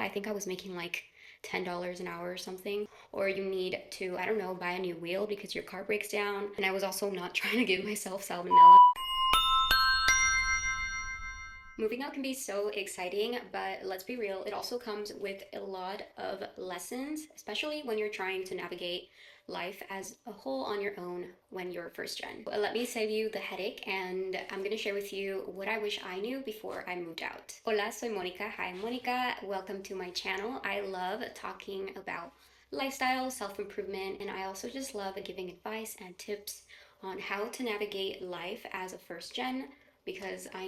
I think I was making like $10 an hour or something. Or you need to, I don't know, buy a new wheel because your car breaks down. And I was also not trying to give myself salmonella. Moving out can be so exciting, but let's be real, it also comes with a lot of lessons, especially when you're trying to navigate life as a whole on your own when you're first gen. Let me save you the headache, and I'm gonna share with you what I wish I knew before I moved out. Hola, soy Monica. Hi, Monica. Welcome to my channel. I love talking about lifestyle, self-improvement, and I also just love giving advice and tips on how to navigate life as a first gen because I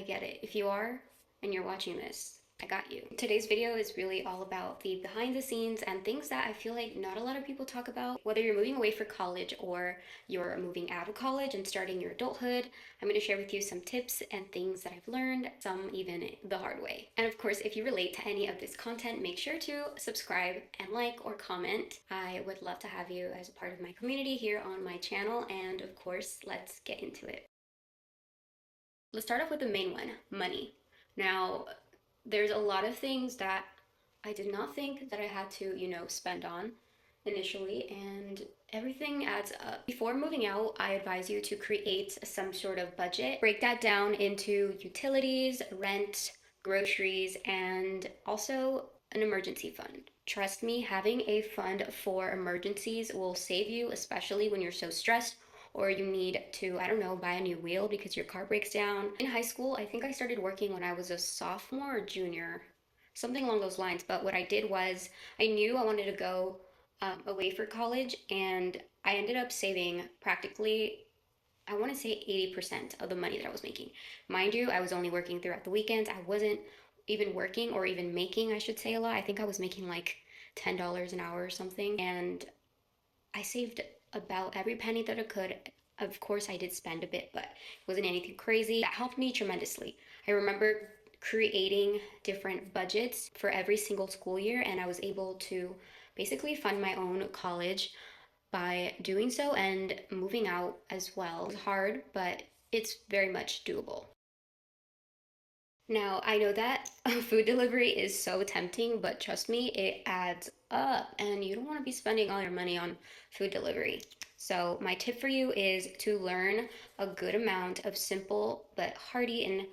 get it. If you are and you're watching this, I got you. Today's video is really all about the behind the scenes and things that I feel like not a lot of people talk about. Whether you're moving away for college or you're moving out of college and starting your adulthood, I'm going to share with you some tips and things that I've learned, some even the hard way. And of course, if you relate to any of this content, make sure to subscribe and like or comment. I would love to have you as a part of my community here on my channel. And of course, let's get into it. Let's start off with the main one, money. Now, there's a lot of things that I did not think that I had to, spend on initially, and everything adds up. Before moving out, I advise you to create some sort of budget. Break that down into utilities, rent, groceries, and also an emergency fund. Trust me, having a fund for emergencies will save you, especially when you're so stressed or you need to, I don't know, buy a new wheel because your car breaks down. In high school, I think I started working when I was a sophomore or junior, something along those lines. But what I did was I knew I wanted to go away for college, and I ended up saving practically, I want to say 80% of the money that I was making. Mind you, I was only working throughout the weekends. I wasn't even working or even making, I should say, a lot. I think I was making like $10 an hour or something. And I saved about every penny that I could. Of course, I did spend a bit, but it wasn't anything crazy. That helped me tremendously. I remember creating different budgets for every single school year, and I was able to basically fund my own college by doing so and moving out as well. It's hard, but it's very much doable. Now, I know that food delivery is so tempting, but trust me, it adds up, and you don't want to be spending all your money on food delivery. So, my tip for you is to learn a good amount of simple but hearty and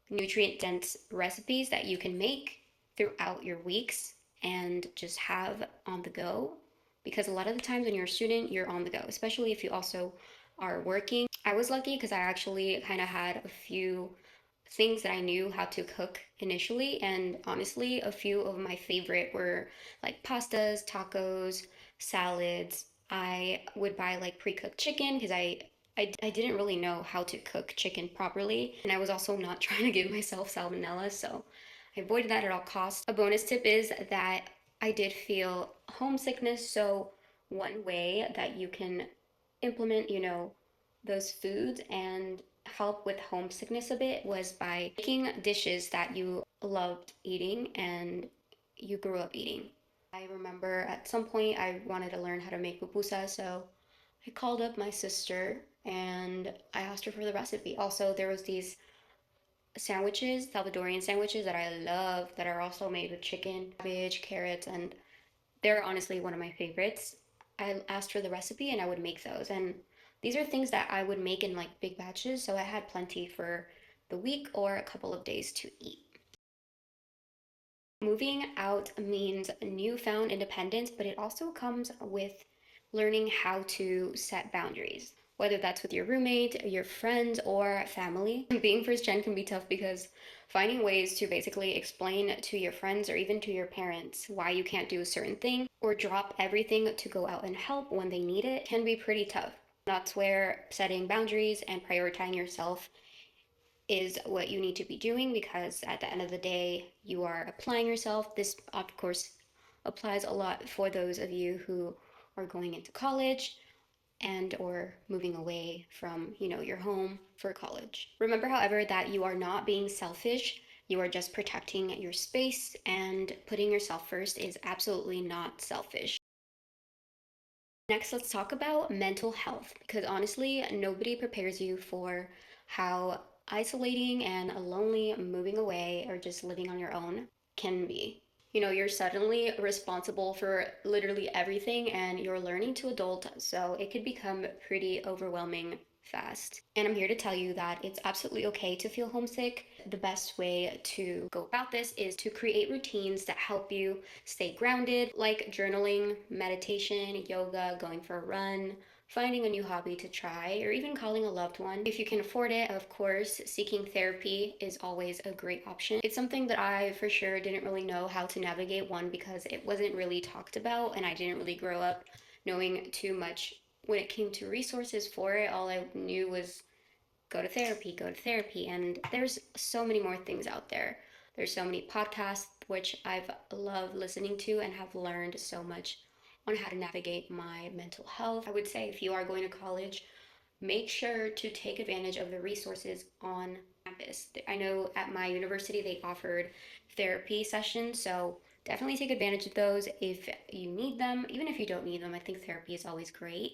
nutrient dense recipes that you can make throughout your weeks and just have on the go. Because a lot of the times when you're a student, you're on the go, especially if you also are working. I was lucky because I actually kind of had a few things that I knew how to cook initially, and honestly, a few of my favorite were like pastas, tacos, salads. I would buy like pre-cooked chicken because I didn't really know how to cook chicken properly, and I was also not trying to give myself salmonella, so I avoided that at all costs. A bonus tip is that I did feel homesickness, so one way that you can implement, those foods and help with homesickness a bit was by making dishes that you loved eating and you grew up eating. I remember at some point I wanted to learn how to make pupusa, so I called up my sister and I asked her for the recipe. Also, there was these sandwiches, Salvadorian sandwiches that I love that are also made with chicken, cabbage, carrots, and they're honestly one of my favorites. I asked for the recipe and I would make those. And these are things that I would make in like big batches, so I had plenty for the week or a couple of days to eat. Moving out means newfound independence, but it also comes with learning how to set boundaries, whether that's with your roommate, your friends, or family. Being first gen can be tough because finding ways to basically explain to your friends or even to your parents why you can't do a certain thing or drop everything to go out and help when they need it can be pretty tough. That's where setting boundaries and prioritizing yourself is what you need to be doing, because at the end of the day, you are applying yourself. This, of course, applies a lot for those of you who are going into college and or moving away from, your home for college. Remember, however, that you are not being selfish. You are just protecting your space, and putting yourself first is absolutely not selfish. Next, let's talk about mental health, because honestly, nobody prepares you for how isolating and lonely moving away or just living on your own can be. You know, you're suddenly responsible for literally everything and you're learning to adult, so it could become pretty overwhelming fast. And I'm here to tell you that it's absolutely okay to feel homesick. The best way to go about this is to create routines that help you stay grounded, like journaling, meditation, yoga, going for a run, finding a new hobby to try, or even calling a loved one. If you can afford it, of course, seeking therapy is always a great option. It's something that I for sure didn't really know how to navigate, one, because it wasn't really talked about and I didn't really grow up knowing too much when it came to resources for it. All I knew was go to therapy, go to therapy. And there's so many more things out there. There's so many podcasts, which I've loved listening to and have learned so much on how to navigate my mental health. I would say if you are going to college, make sure to take advantage of the resources on campus. I know at my university they offered therapy sessions, so definitely take advantage of those if you need them. Even if you don't need them, I think therapy is always great.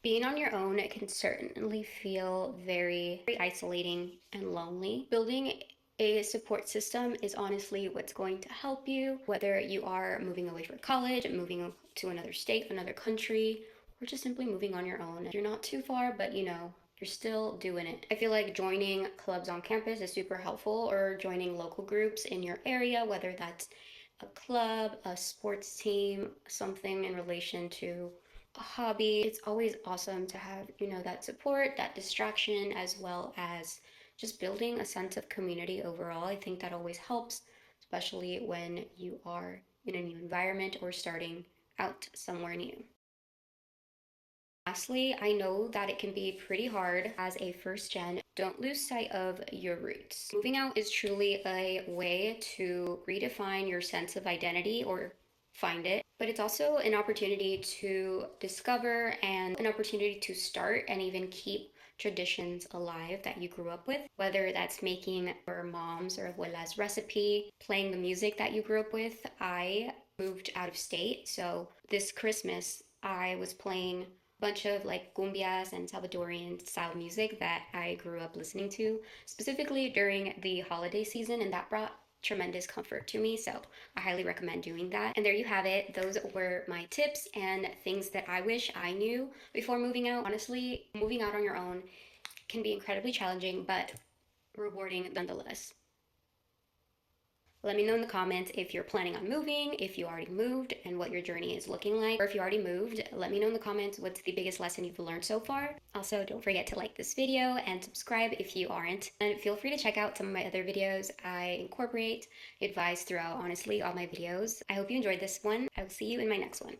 Being on your own, it can certainly feel very isolating and lonely. Building a support system is honestly what's going to help you, whether you are moving away from college, moving to another state, another country, or just simply moving on your own. You're not too far, but you know, you're still doing it. I feel like joining clubs on campus is super helpful, or joining local groups in your area, whether that's a club, a sports team, something in relation to a hobby. It's always awesome to have, you know, that support, that distraction, as well as just building a sense of community overall. I think that always helps, especially when you are in a new environment or starting out somewhere new. Lastly, I know that it can be pretty hard as a first gen. Don't lose sight of your roots. Moving out is truly a way to redefine your sense of identity or find it, but it's also an opportunity to discover and an opportunity to start and even keep traditions alive that you grew up with, whether that's making your mom's or abuela's recipe, playing the music that you grew up with. I moved out of state, so this Christmas I was playing bunch of like cumbias and Salvadorian style music that I grew up listening to, specifically during the holiday season, and that brought tremendous comfort to me. So I highly recommend doing that. And there you have it. Those were my tips and things that I wish I knew before moving out. Honestly, moving out on your own can be incredibly challenging, but rewarding nonetheless. Let me know in the comments if you're planning on moving, if you already moved, and what your journey is looking like. Or if you already moved, let me know in the comments what's the biggest lesson you've learned so far. Also, don't forget to like this video and subscribe if you aren't. And feel free to check out some of my other videos. I incorporate advice throughout, honestly, all my videos. I hope you enjoyed this one. I will see you in my next one.